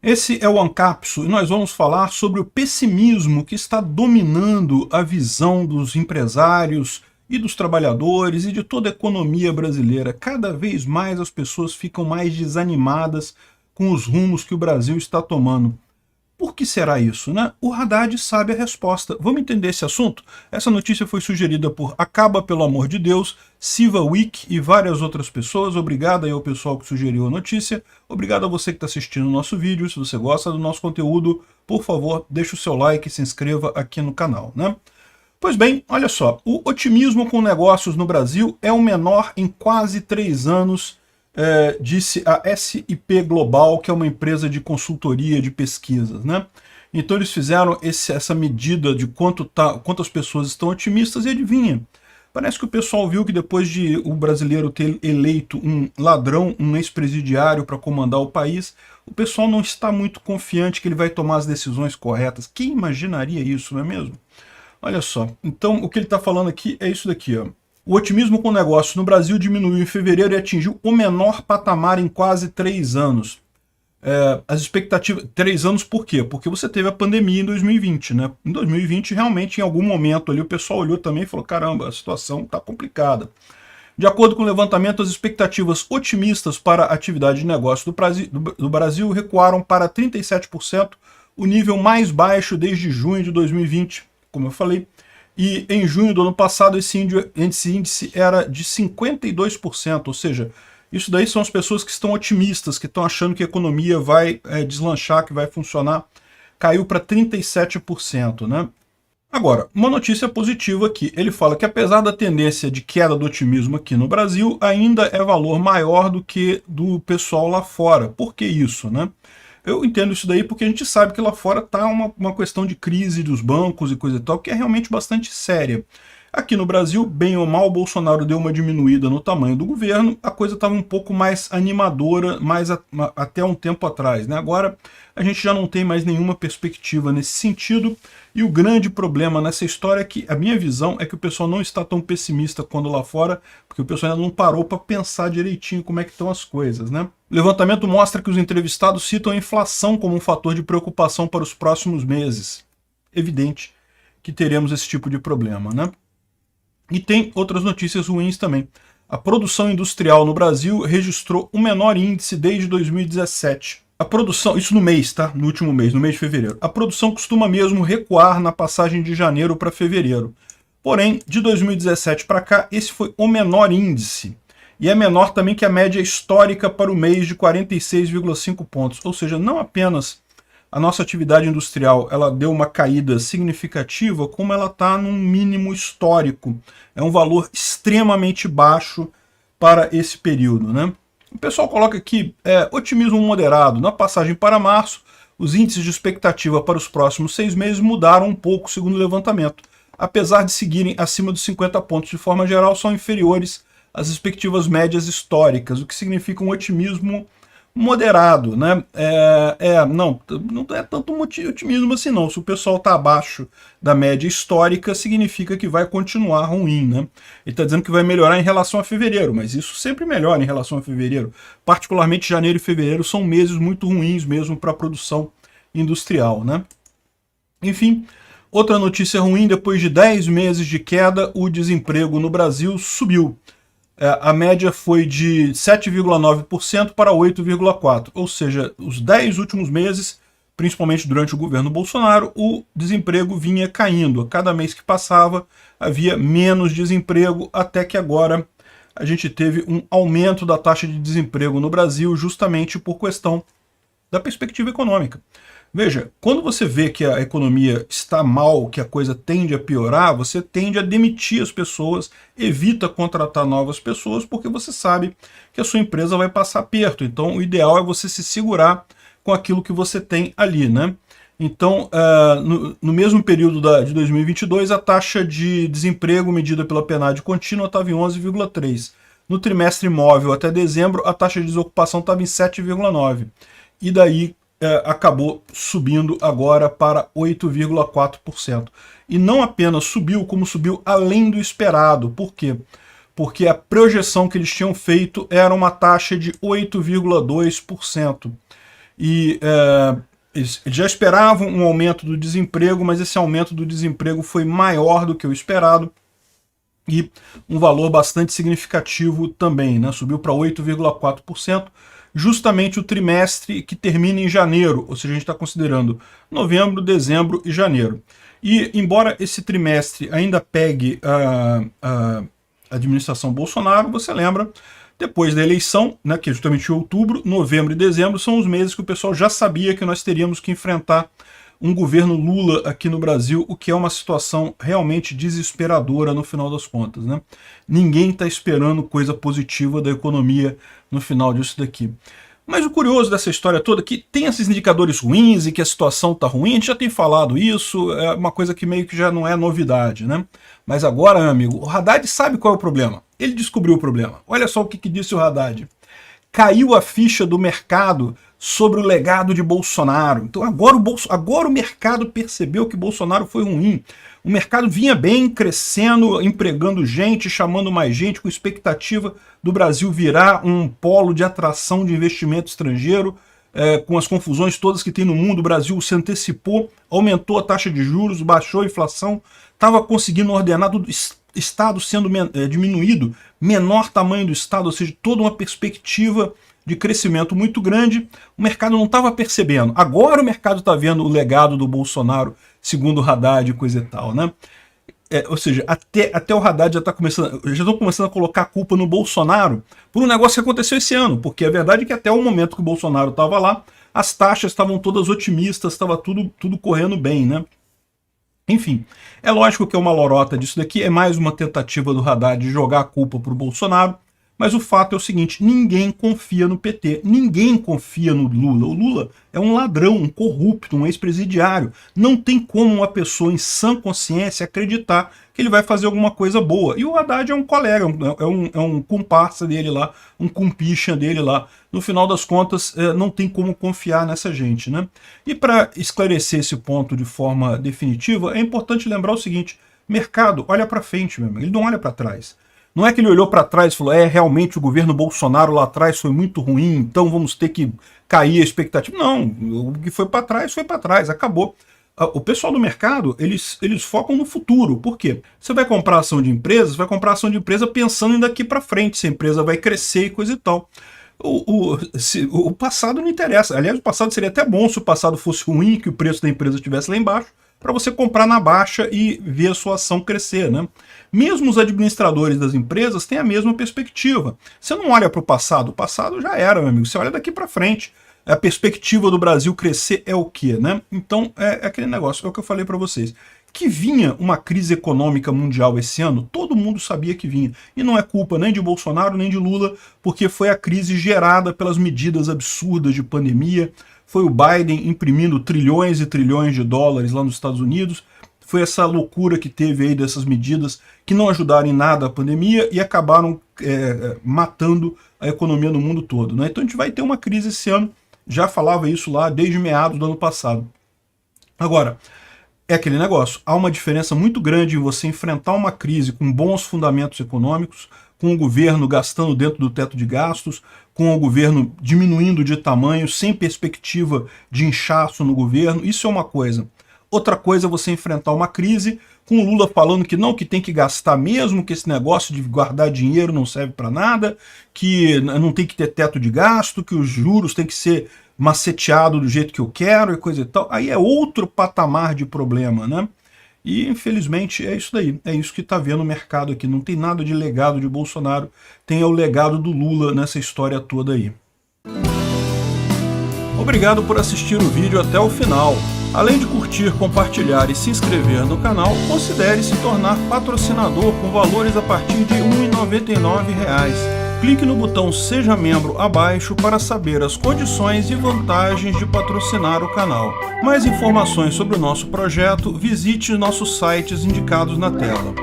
Esse é o Ancapso e nós vamos falar sobre o pessimismo que está dominando a visão dos empresários e dos trabalhadores e de toda a economia brasileira. Cada vez mais as pessoas ficam mais desanimadas com os rumos que o Brasil está tomando. Por que será isso, né? O Haddad sabe a resposta. Vamos entender esse assunto? Essa notícia foi sugerida por Acaba Pelo Amor de Deus, Siva Week e várias outras pessoas. Obrigado aí ao pessoal que sugeriu a notícia. Obrigado a você que está assistindo o nosso vídeo. Se você gosta do nosso conteúdo, por favor, deixe o seu like e se inscreva aqui no canal, né? Pois bem, olha só, o otimismo com negócios no Brasil é o menor em quase 3 anos, disse a SIP Global, que é uma empresa de consultoria de pesquisas, né? Então eles fizeram essa medida de quantas pessoas estão otimistas e adivinha, parece que o pessoal viu que depois de o brasileiro ter eleito um ladrão, um ex-presidiário para comandar o país, o pessoal não está muito confiante que ele vai tomar as decisões corretas. Quem imaginaria isso, não é mesmo? Olha só, então o que ele está falando aqui é isso daqui, ó. O otimismo com negócios no Brasil diminuiu em fevereiro e atingiu o menor patamar em quase 3 anos. As expectativas... 3 anos por quê? Porque você teve a pandemia em 2020, né? Em 2020, realmente, em algum momento ali, o pessoal olhou também e falou, caramba, a situação está complicada. De acordo com o levantamento, as expectativas otimistas para a atividade de negócio do Brasil recuaram para 37%, o nível mais baixo desde junho de 2020, como eu falei. E em junho do ano passado esse índice era de 52%, ou seja, isso daí são as pessoas que estão otimistas, que estão achando que a economia vai deslanchar, que vai funcionar, caiu para 37%, né? Agora, uma notícia positiva aqui, ele fala que apesar da tendência de queda do otimismo aqui no Brasil, ainda é valor maior do que do pessoal lá fora. Por que isso, né? Eu entendo isso daí porque a gente sabe que lá fora está uma questão de crise dos bancos e coisa e tal, que é realmente bastante séria. Aqui no Brasil, bem ou mal, o Bolsonaro deu uma diminuída no tamanho do governo, a coisa estava um pouco mais animadora até um tempo atrás, né? Agora a gente já não tem mais nenhuma perspectiva nesse sentido, e o grande problema nessa história é que a minha visão é que o pessoal não está tão pessimista quanto lá fora, porque o pessoal ainda não parou para pensar direitinho como é que estão as coisas, né? O levantamento mostra que os entrevistados citam a inflação como um fator de preocupação para os próximos meses. Evidente que teremos esse tipo de problema, né? E tem outras notícias ruins também. A produção industrial no Brasil registrou o menor índice desde 2017. A produção, isso no mês, tá? No último mês, no mês de fevereiro. A produção costuma mesmo recuar na passagem de janeiro para fevereiro. Porém, de 2017 para cá, esse foi o menor índice. E é menor também que a média histórica para o mês de 46,5 pontos. Ou seja, não apenas a nossa atividade industrial ela deu uma caída significativa, como ela está num mínimo histórico. É um valor extremamente baixo para esse período, né? O pessoal coloca aqui otimismo moderado. Na passagem para março, os índices de expectativa para os próximos 6 meses mudaram um pouco, segundo o levantamento. Apesar de seguirem acima dos 50 pontos de forma geral, são inferiores às expectativas médias históricas, o que significa um otimismo moderado, né? Não é tanto um otimismo assim não. Se o pessoal está abaixo da média histórica, significa que vai continuar ruim, né? Ele está dizendo que vai melhorar em relação a fevereiro, mas isso sempre melhora em relação a fevereiro. Particularmente janeiro e fevereiro são meses muito ruins mesmo para a produção industrial, né? Enfim, outra notícia ruim, depois de 10 meses de queda, o desemprego no Brasil subiu. A média foi de 7,9% para 8,4%. Ou seja, os 10 últimos meses, principalmente durante o governo Bolsonaro, o desemprego vinha caindo. A cada mês que passava havia menos desemprego, até que agora a gente teve um aumento da taxa de desemprego no Brasil, justamente por questão da perspectiva econômica. Veja, quando você vê que a economia está mal, que a coisa tende a piorar, você tende a demitir as pessoas, evita contratar novas pessoas, porque você sabe que a sua empresa vai passar aperto. Então, o ideal é você se segurar com aquilo que você tem ali, né? Então, no mesmo período de 2022, a taxa de desemprego medida pela PNAD contínua estava em 11,3%. No trimestre móvel até dezembro, a taxa de desocupação estava em 7,9%. E daí acabou subindo agora para 8,4%. E não apenas subiu, como subiu além do esperado. Por quê? Porque a projeção que eles tinham feito era uma taxa de 8,2%. e eles já esperavam um aumento do desemprego, mas esse aumento do desemprego foi maior do que o esperado, e um valor bastante significativo também, né? Subiu para 8,4%, justamente o trimestre que termina em janeiro, ou seja, a gente está considerando novembro, dezembro e janeiro. E embora esse trimestre ainda pegue a administração Bolsonaro, você lembra, depois da eleição, né, que é justamente outubro, novembro e dezembro, são os meses que o pessoal já sabia que nós teríamos que enfrentar um governo Lula aqui no Brasil, o que é uma situação realmente desesperadora no final das contas, né? Ninguém está esperando coisa positiva da economia no final disso daqui. Mas o curioso dessa história toda é que tem esses indicadores ruins e que a situação está ruim, a gente já tem falado isso, é uma coisa que meio que já não é novidade, né? Mas agora, meu amigo, o Haddad sabe qual é o problema. Ele descobriu o problema. Olha só o que disse o Haddad. Caiu a ficha do mercado sobre o legado de Bolsonaro. Então agora o mercado percebeu que Bolsonaro foi ruim. O mercado vinha bem, crescendo, empregando gente, chamando mais gente, com expectativa do Brasil virar um polo de atração de investimento estrangeiro, com as confusões todas que tem no mundo. O Brasil se antecipou, aumentou a taxa de juros, baixou a inflação, estava conseguindo ordenar tudo, Estado sendo diminuído, menor tamanho do Estado, ou seja, toda uma perspectiva de crescimento muito grande. O mercado não estava percebendo. Agora o mercado está vendo o legado do Bolsonaro, segundo o Haddad e coisa e tal, né? Ou seja, até o Haddad já estão começando a colocar a culpa no Bolsonaro por um negócio que aconteceu esse ano, porque a verdade é que até o momento que o Bolsonaro estava lá, as taxas estavam todas otimistas, estava tudo correndo bem, né? Enfim, é lógico que é uma lorota disso daqui, é mais uma tentativa do Haddad de jogar a culpa para o Bolsonaro, mas o fato é o seguinte, ninguém confia no PT, ninguém confia no Lula. O Lula é um ladrão, um corrupto, um ex-presidiário. Não tem como uma pessoa em sã consciência acreditar que ele vai fazer alguma coisa boa. E o Haddad é um colega, é um comparsa dele lá, um cumpicha dele lá. No final das contas, não tem como confiar nessa gente, né? E para esclarecer esse ponto de forma definitiva, é importante lembrar o seguinte, mercado olha para frente, meu amigo, ele não olha para trás. Não é que ele olhou para trás e falou, realmente o governo Bolsonaro lá atrás foi muito ruim, então vamos ter que cair a expectativa. Não, o que foi para trás, acabou. O pessoal do mercado, eles focam no futuro. Por quê? Você vai comprar ação de empresas, vai comprar ação de empresa pensando em daqui para frente, se a empresa vai crescer e coisa e tal. O passado não interessa. Aliás, o passado seria até bom se o passado fosse ruim, que o preço da empresa estivesse lá embaixo, para você comprar na baixa e ver a sua ação crescer, né? Mesmo os administradores das empresas têm a mesma perspectiva. Você não olha para o passado já era, meu amigo, você olha daqui para frente. A perspectiva do Brasil crescer é o quê, né? Então, é aquele negócio, é o que eu falei para vocês. Que vinha uma crise econômica mundial esse ano, todo mundo sabia que vinha. E não é culpa nem de Bolsonaro, nem de Lula, porque foi a crise gerada pelas medidas absurdas de pandemia, foi o Biden imprimindo trilhões e trilhões de dólares lá nos Estados Unidos, foi essa loucura que teve aí dessas medidas que não ajudaram em nada a pandemia e acabaram matando a economia no mundo todo, né? Então a gente vai ter uma crise esse ano, já falava isso lá desde meados do ano passado. Agora, é aquele negócio, há uma diferença muito grande em você enfrentar uma crise com bons fundamentos econômicos, com o governo gastando dentro do teto de gastos, com o governo diminuindo de tamanho, sem perspectiva de inchaço no governo, isso é uma coisa. Outra coisa é você enfrentar uma crise com o Lula falando que não, que tem que gastar mesmo, que esse negócio de guardar dinheiro não serve para nada, que não tem que ter teto de gasto, que os juros tem que ser maceteado do jeito que eu quero e coisa e tal. Aí é outro patamar de problema, né? E infelizmente é isso daí, é isso que está vendo o mercado aqui. Não tem nada de legado de Bolsonaro, tem o legado do Lula nessa história toda aí. Obrigado por assistir o vídeo até o final. Além de curtir, compartilhar e se inscrever no canal, considere se tornar patrocinador com valores a partir de R$ 1,99. Clique no botão Seja Membro abaixo para saber as condições e vantagens de patrocinar o canal. Mais informações sobre o nosso projeto, visite nossos sites indicados na tela.